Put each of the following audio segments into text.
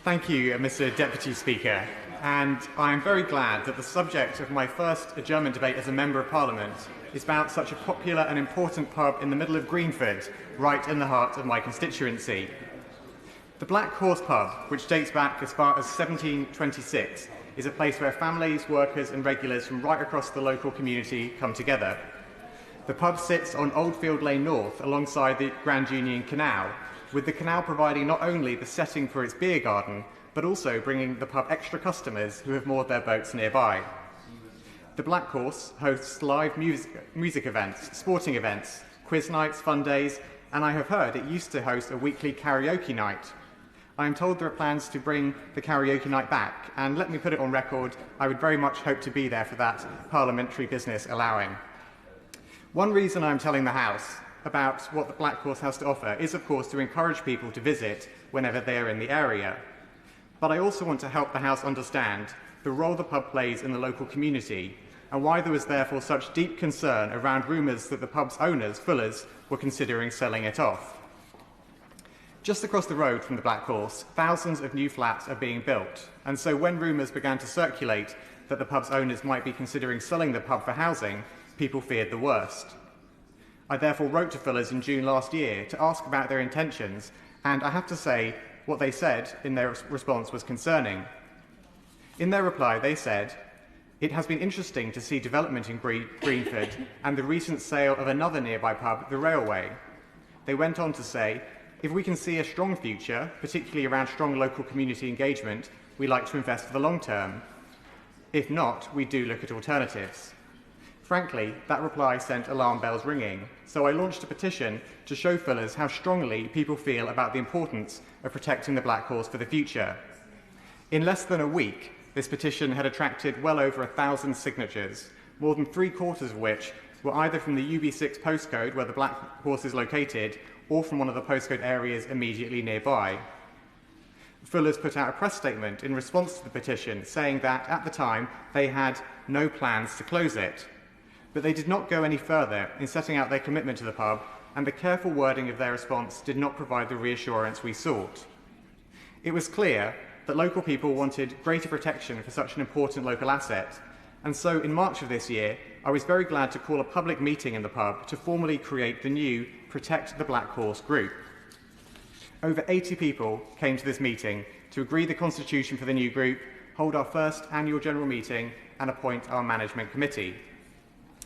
Thank you, Mr. Deputy Speaker, and I am very glad that the subject of my first adjournment debate as a Member of Parliament is about such a popular and important pub in the middle of Greenford, right in the heart of my constituency. The Black Horse Pub, which dates back as far as 1726, is a place where families, workers and regulars from right across the local community come together. The pub sits on Oldfield Lane North alongside the Grand Union Canal, with the canal providing not only the setting for its beer garden, but also bringing the pub extra customers who have moored their boats nearby. The Black Horse hosts live music events, sporting events, quiz nights, fun days, and I have heard it used to host a weekly karaoke night. I am told there are plans to bring the karaoke night back, and let me put it on record, I would very much hope to be there for that, parliamentary business allowing. One reason I'm telling the House about what the Black Horse has to offer is, of course, to encourage people to visit whenever they are in the area. But I also want to help the House understand the role the pub plays in the local community and why there was therefore such deep concern around rumours that the pub's owners, Fuller's, were considering selling it off. Just across the road from the Black Horse, thousands of new flats are being built, and so when rumours began to circulate that the pub's owners might be considering selling the pub for housing, people feared the worst. I therefore wrote to Fuller's in June last year to ask about their intentions, and I have to say what they said in their response was concerning. In their reply, they said, "It has been interesting to see development in Greenford and the recent sale of another nearby pub, the Railway." They went on to say, "If we can see a strong future, particularly around strong local community engagement, we like to invest for the long term. If not, we do look at alternatives." Frankly, that reply sent alarm bells ringing, so I launched a petition to show Fuller's how strongly people feel about the importance of protecting the Black Horse for the future. In less than a week, this petition had attracted well over 1,000 signatures, more than 3/4 of which were either from the UB6 postcode where the Black Horse is located or from one of the postcode areas immediately nearby. Fuller's put out a press statement in response to the petition saying that, at the time, they had no plans to close it. But they did not go any further in setting out their commitment to the pub, and the careful wording of their response did not provide the reassurance we sought. It was clear that local people wanted greater protection for such an important local asset, and so in March of this year, I was very glad to call a public meeting in the pub to formally create the new Protect the Black Horse group. Over 80 people came to this meeting to agree the constitution for the new group, hold our first annual general meeting, and appoint our management committee.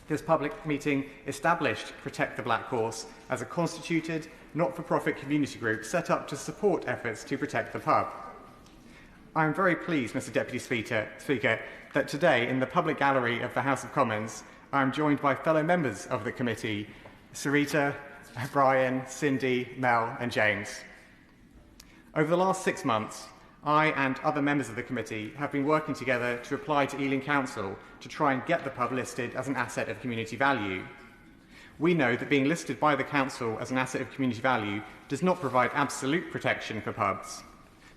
This public meeting established Protect the Black Horse as a constituted, not-for-profit community group set up to support efforts to protect the pub. I am very pleased, Mr. Deputy Speaker, that today in the public gallery of the House of Commons, I am joined by fellow members of the committee, Sarita, Brian, Cindy, Mel and James. Over the last 6 months, I and other members of the committee have been working together to apply to Ealing Council to try and get the pub listed as an asset of community value. We know that being listed by the Council as an asset of community value does not provide absolute protection for pubs,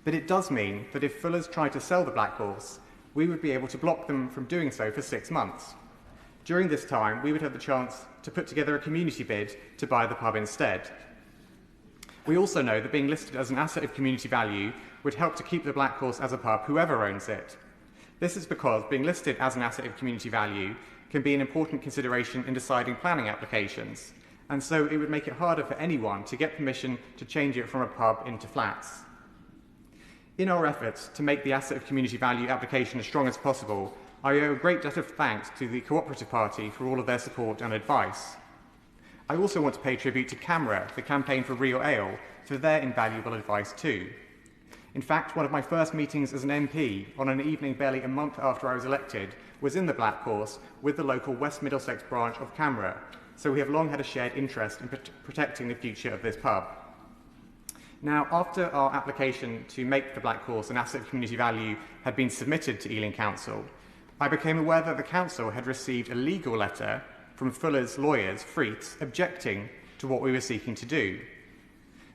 but it does mean that if Fuller's tried to sell the Black Horse, we would be able to block them from doing so for 6 months. During this time, we would have the chance to put together a community bid to buy the pub instead. We also know that being listed as an asset of community value would help to keep the Black Horse as a pub, whoever owns it. This is because being listed as an asset of community value can be an important consideration in deciding planning applications, and so it would make it harder for anyone to get permission to change it from a pub into flats. In our efforts to make the asset of community value application as strong as possible, I owe a great debt of thanks to the Cooperative Party for all of their support and advice. I also want to pay tribute to CAMRA, the Campaign for Real Ale, for their invaluable advice too. In fact, one of my first meetings as an MP, on an evening barely a month after I was elected, was in the Black Horse with the local West Middlesex branch of CAMRA, so we have long had a shared interest in protecting the future of this pub. Now, after our application to make the Black Horse an asset of community value had been submitted to Ealing Council, I became aware that the Council had received a legal letter from Fuller's lawyers, Freets, objecting to what we were seeking to do.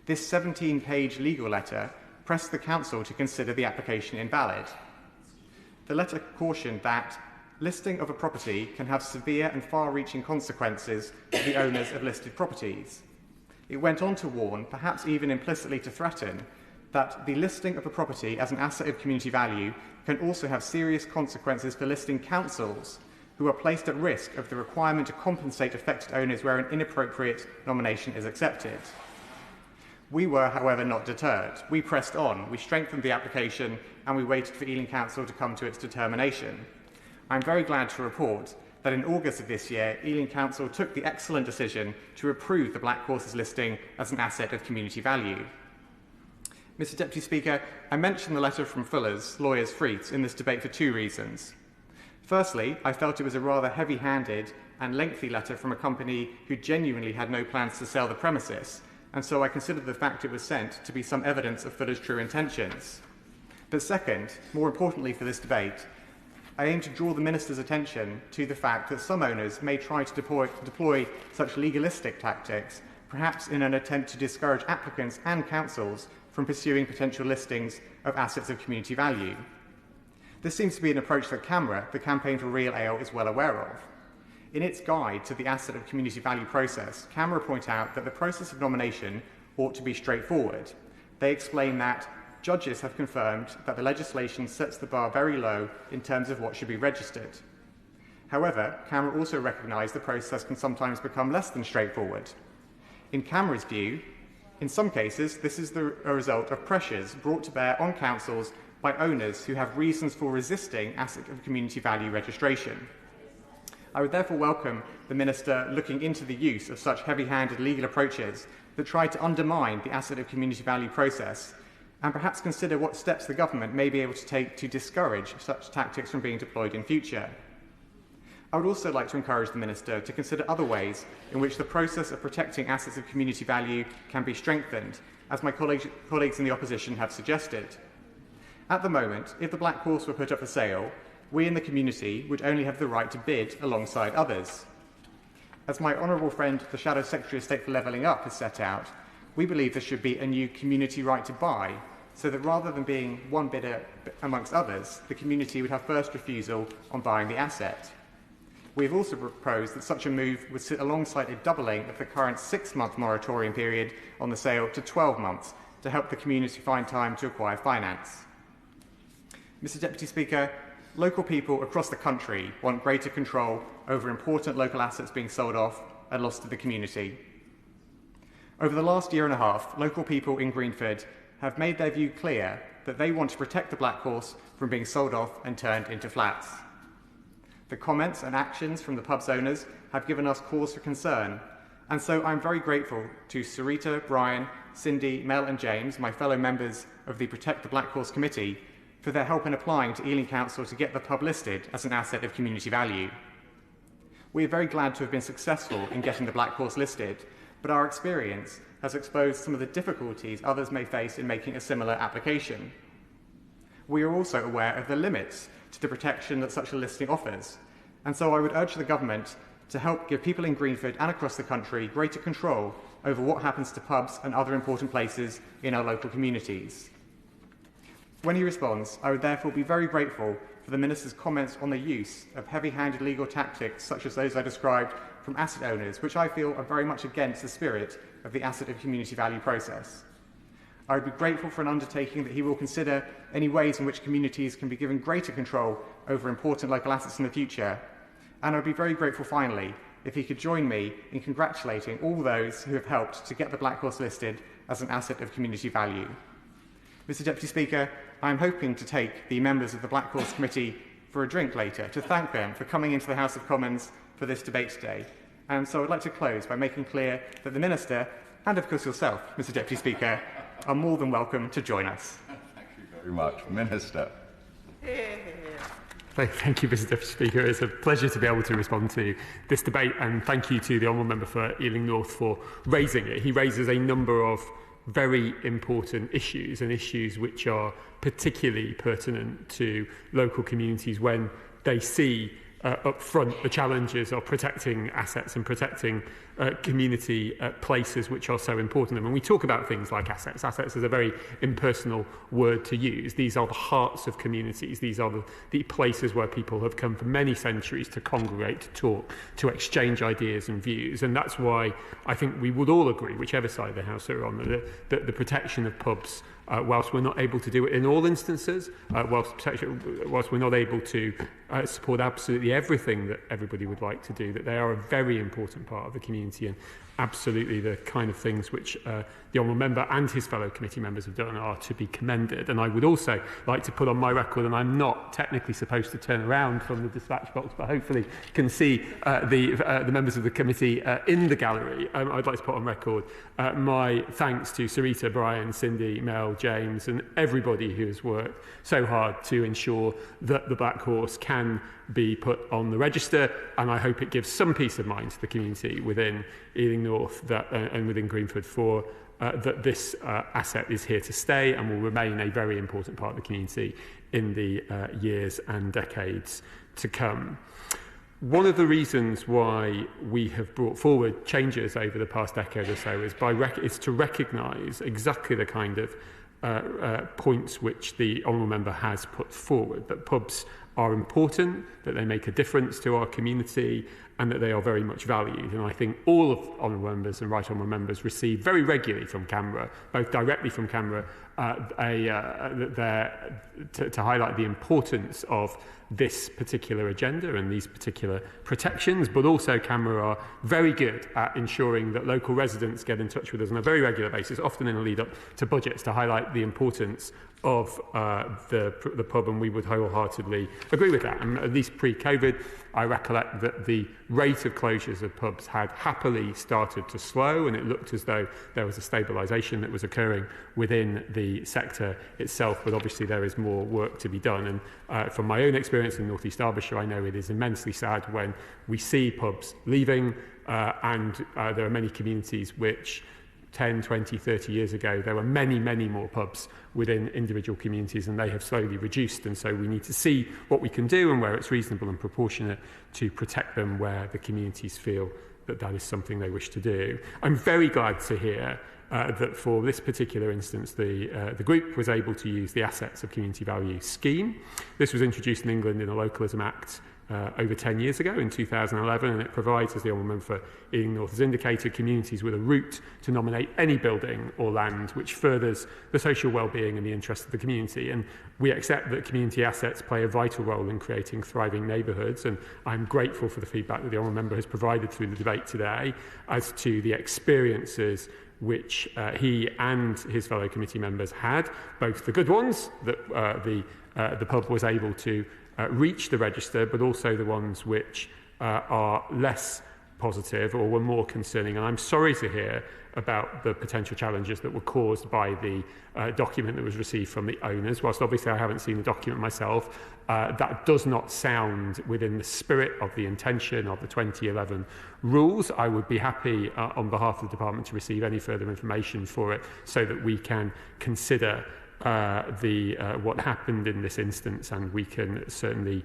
This 17-page legal letter pressed the Council to consider the application invalid. The letter cautioned that listing of a property can have severe and far-reaching consequences for the owners of listed properties. It went on to warn, perhaps even implicitly to threaten, that the listing of a property as an asset of community value can also have serious consequences for listing councils who are placed at risk of the requirement to compensate affected owners where an inappropriate nomination is accepted. We were, however, not deterred. We pressed on, we strengthened the application, and we waited for Ealing Council to come to its determination. I'm very glad to report that in August of this year, Ealing Council took the excellent decision to approve the Black Horses listing as an asset of community value. Mr. Deputy Speaker, I mentioned the letter from Fuller's lawyers Freets in this debate for two reasons. Firstly, I felt it was a rather heavy-handed and lengthy letter from a company who genuinely had no plans to sell the premises, and so I considered the fact it was sent to be some evidence of Fuller's true intentions. But second, more importantly for this debate, I aim to draw the Minister's attention to the fact that some owners may try to deploy such legalistic tactics, perhaps in an attempt to discourage applicants and councils from pursuing potential listings of assets of community value. This seems to be an approach that CAMRA, the Campaign for Real Ale, is well aware of. In its guide to the asset of community value process, CAMRA point out that the process of nomination ought to be straightforward. They explain that judges have confirmed that the legislation sets the bar very low in terms of what should be registered. However, CAMRA also recognise the process can sometimes become less than straightforward. In CAMRA's view, in some cases, this is a result of pressures brought to bear on councils by owners who have reasons for resisting asset of community value registration. I would therefore welcome the Minister looking into the use of such heavy-handed legal approaches that try to undermine the asset of community value process, and perhaps consider what steps the government may be able to take to discourage such tactics from being deployed in future. I would also like to encourage the Minister to consider other ways in which the process of protecting assets of community value can be strengthened, as my colleagues in the opposition have suggested. At the moment, if the Black Horse were put up for sale, we in the community would only have the right to bid alongside others. As my honourable friend, the Shadow Secretary of State for Levelling Up, has set out, we believe there should be a new community right to buy, so that rather than being one bidder amongst others, the community would have first refusal on buying the asset. We have also proposed that such a move would sit alongside a doubling of the current 6-month moratorium period on the sale to 12 months to help the community find time to acquire finance. Mr. Deputy Speaker, local people across the country want greater control over important local assets being sold off and lost to the community. Over the last year and a half, local people in Greenford have made their view clear that they want to protect the Black Horse from being sold off and turned into flats. The comments and actions from the pub's owners have given us cause for concern, and so I'm very grateful to Sarita, Brian, Cindy, Mel and James, my fellow members of the Protect the Black Horse Committee, for their help in applying to Ealing Council to get the pub listed as an asset of community value. We are very glad to have been successful in getting the Black Horse listed, but our experience has exposed some of the difficulties others may face in making a similar application. We are also aware of the limits to the protection that such a listing offers, and so I would urge the government to help give people in Greenford and across the country greater control over what happens to pubs and other important places in our local communities. When he responds, I would therefore be very grateful for the Minister's comments on the use of heavy-handed legal tactics such as those I described from asset owners, which I feel are very much against the spirit of the asset of community value process. I would be grateful for an undertaking that he will consider any ways in which communities can be given greater control over important local assets in the future. And I would be very grateful, finally, if he could join me in congratulating all those who have helped to get the Black Horse listed as an asset of community value. Mr. Deputy Speaker, I am hoping to take the members of the Black Horse Committee for a drink later to thank them for coming into the House of Commons for this debate today. And so I'd like to close by making clear that the Minister, and of course yourself, Mr. Deputy Speaker, are more than welcome to join us. Thank you very much. Minister. Thank you, Mr. Deputy Speaker. It's a pleasure to be able to respond to this debate, and thank you to the Honourable Member for Ealing North for raising it. He raises a number of very important issues, and issues which are particularly pertinent to local communities when they see up front the challenges of protecting assets and protecting community places which are so important. And when we talk about things like assets is a very impersonal word to use. These are the hearts of communities. These are the places where people have come for many centuries to congregate, to talk, to exchange ideas and views. And that's why I think we would all agree, whichever side of the House are on, that the protection of pubs whilst we're not able to do it in all instances, whilst we're not able to support absolutely everything that everybody would like to do, that they are a very important part of the community, and absolutely the kind of things which the Honourable Member and his fellow committee members have done are to be commended. And I would also like to put on my record, and I'm not technically supposed to turn around from the dispatch box, but hopefully can see the members of the committee in the gallery. I'd like to put on record my thanks to Sarita, Brian, Cindy, Mel, James, and everybody who has worked so hard to ensure that the Black Horse can be put on the register, and I hope it gives some peace of mind to the community within Ealing North and within Greenford that this asset is here to stay and will remain a very important part of the community in the years and decades to come. One of the reasons why we have brought forward changes over the past decade or so is to recognise exactly the kind of points which the Honourable Member has put forward, that pubs are important, that they make a difference to our community, and that they are very much valued. And I think all of Honourable Members and Right Honourable Members receive very regularly from CAMRA, both directly from CAMRA, to highlight the importance of this particular agenda and these particular protections, but also CAMRA are very good at ensuring that local residents get in touch with us on a very regular basis, often in a lead up to budgets, to highlight the importance of the pub, and we would wholeheartedly agree with that. And at least pre-COVID, I recollect that the rate of closures of pubs had happily started to slow, and it looked as though there was a stabilisation that was occurring within the sector itself, but obviously there is more work to be done. And from my own experience in North East Derbyshire, I know it is immensely sad when we see pubs leaving, and there are many communities which 10, 20, 30 years ago, there were many, many more pubs within individual communities, and they have slowly reduced. And so we need to see what we can do and where it's reasonable and proportionate to protect them where the communities feel that that is something they wish to do. I'm very glad to hear that for this particular instance, the group was able to use the Assets of Community Value scheme. This was introduced in England in a Localism Act over 10 years ago in 2011, and it provides, as the Honourable Member for Ealing North has indicated, communities with a route to nominate any building or land which furthers the social well-being and the interests of the community. And we accept that community assets play a vital role in creating thriving neighbourhoods, and I'm grateful for the feedback that the Honourable Member has provided through the debate today as to the experiences which he and his fellow committee members had, both the good ones that the pub was able to reach the register, but also the ones which are less positive or were more concerning. And I'm sorry to hear about the potential challenges that were caused by the document that was received from the owners. Whilst obviously I haven't seen the document myself, that does not sound within the spirit of the intention of the 2011 rules. I would be happy on behalf of the department to receive any further information for it so that we can consider what happened in this instance, and we can certainly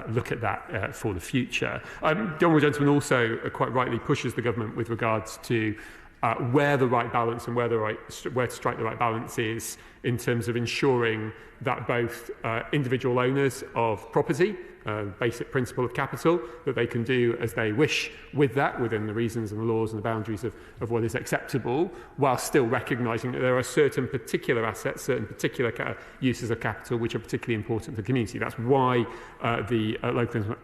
look at that for the future. The Honourable Gentleman also quite rightly pushes the government with regards to where the right balance and where to strike the right balance is in terms of ensuring that both individual owners of property, basic principle of capital, that they can do as they wish with that within the reasons and the laws and the boundaries of what is acceptable, while still recognising that there are certain particular assets, certain particular uses of capital which are particularly important to the community. That's why the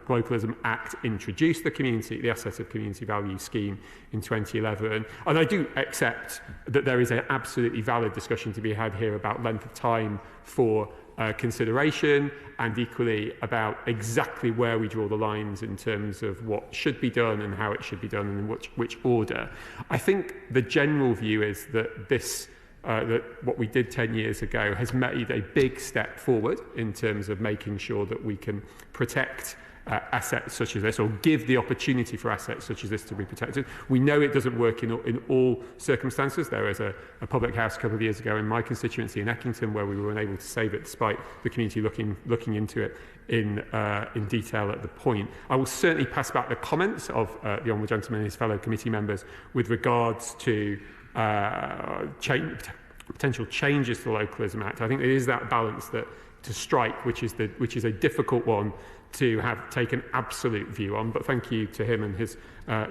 Localism Act introduced the Assets of Community Value scheme in 2011. And I do accept that there is an absolutely valid discussion to be had here about length of time for consideration, and equally about exactly where we draw the lines in terms of what should be done and how it should be done and in which order. I think the general view is that that what we did 10 years ago has made a big step forward in terms of making sure that we can protect assets such as this, or give the opportunity for assets such as this to be protected. We know it doesn't work in all circumstances. There was a public house a couple of years ago in my constituency in Eckington where we were unable to save it despite the community looking into it in detail at the point. I will certainly pass back the comments of the Honourable Gentleman and his fellow committee members with regards to potential changes to the Localism Act. I think it is that balance that to strike, which is a difficult one to have taken absolute view on. But thank you to him and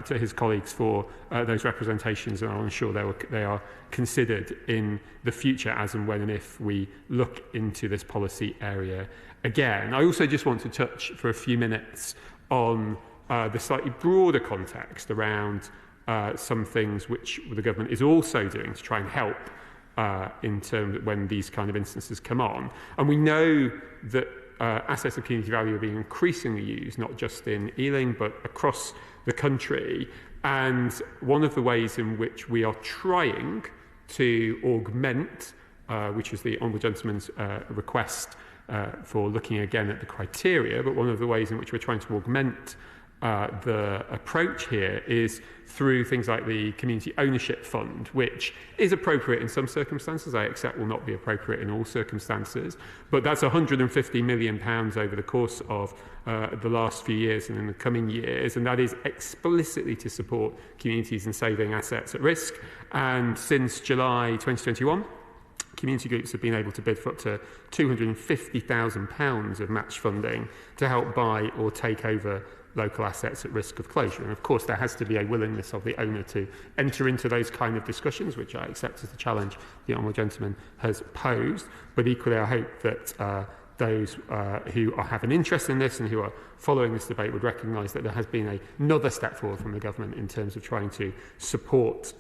to his colleagues for those representations, and I'll ensure they are considered in the future as and when and if we look into this policy area again. I also just want to touch for a few minutes on the slightly broader context around some things which the government is also doing to try and help in terms of when these kind of instances come on. And we know that assets of community value are being increasingly used, not just in Ealing, but across the country. And one of the ways in which we are trying to augment, which is the Honourable Gentleman's request for looking again at the criteria, but one of the ways in which we're trying to augment the approach here is through things like the Community Ownership Fund, which is appropriate in some circumstances, I accept will not be appropriate in all circumstances, but that's £150 million over the course of the last few years and in the coming years, and that is explicitly to support communities in saving assets at risk. And since July 2021, community groups have been able to bid for up to £250,000 of match funding to help buy or take over local assets at risk of closure. And of course, there has to be a willingness of the owner to enter into those kind of discussions, which I accept as the challenge the Honourable Gentleman has posed. But equally, I hope that those who have an interest in this and who are following this debate would recognise that there has been another step forward from the government in terms of trying to support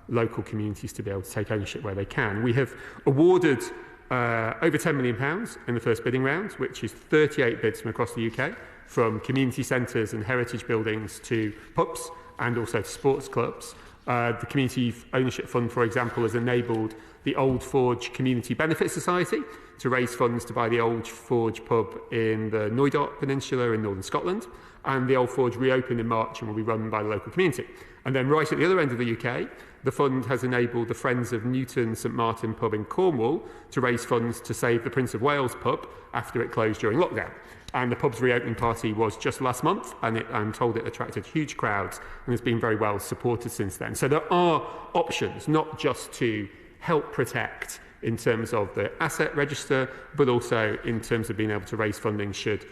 local communities to be able to take ownership where they can. We have awarded over £10 million in the first bidding round, which is 38 bids from across the UK, from community centres and heritage buildings to pubs and also to sports clubs. The Community Ownership Fund, for example, has enabled the Old Forge Community Benefit Society to raise funds to buy the Old Forge pub in the Knoydart Peninsula in northern Scotland. And the Old Forge reopened in March and will be run by the local community. And then right at the other end of the UK, the fund has enabled the Friends of Newton St Martin pub in Cornwall to raise funds to save the Prince of Wales pub after it closed during lockdown. And the pub's reopening party was just last month, and I'm told it attracted huge crowds and has been very well supported since then. So there are options, not just to help protect in terms of the asset register, but also in terms of being able to raise funding should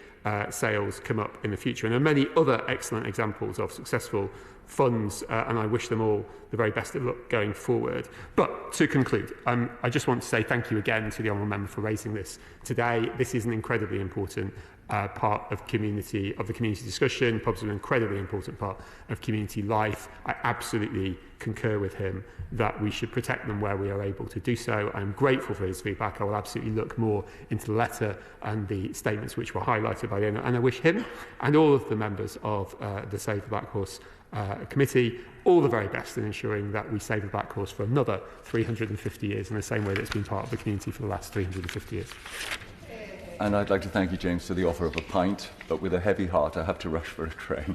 sales come up in the future. And there are many other excellent examples of successful funds, and I wish them all the very best of luck going forward. But to conclude, I just want to say thank you again to the Honourable Member for raising this today. This is an incredibly important part of the community discussion. Pubs are an incredibly important part of community life. I absolutely concur with him that we should protect them where we are able to do so. I'm grateful for his feedback. I will absolutely look more into the letter and the statements which were highlighted by the owner, and I wish him and all of the members of the Save the Black Horse committee all the very best in ensuring that we save the Black Horse for another 350 years in the same way that it's been part of the community for the last 350 years. And I'd like to thank you, James, for the offer of a pint, but with a heavy heart I have to rush for a train.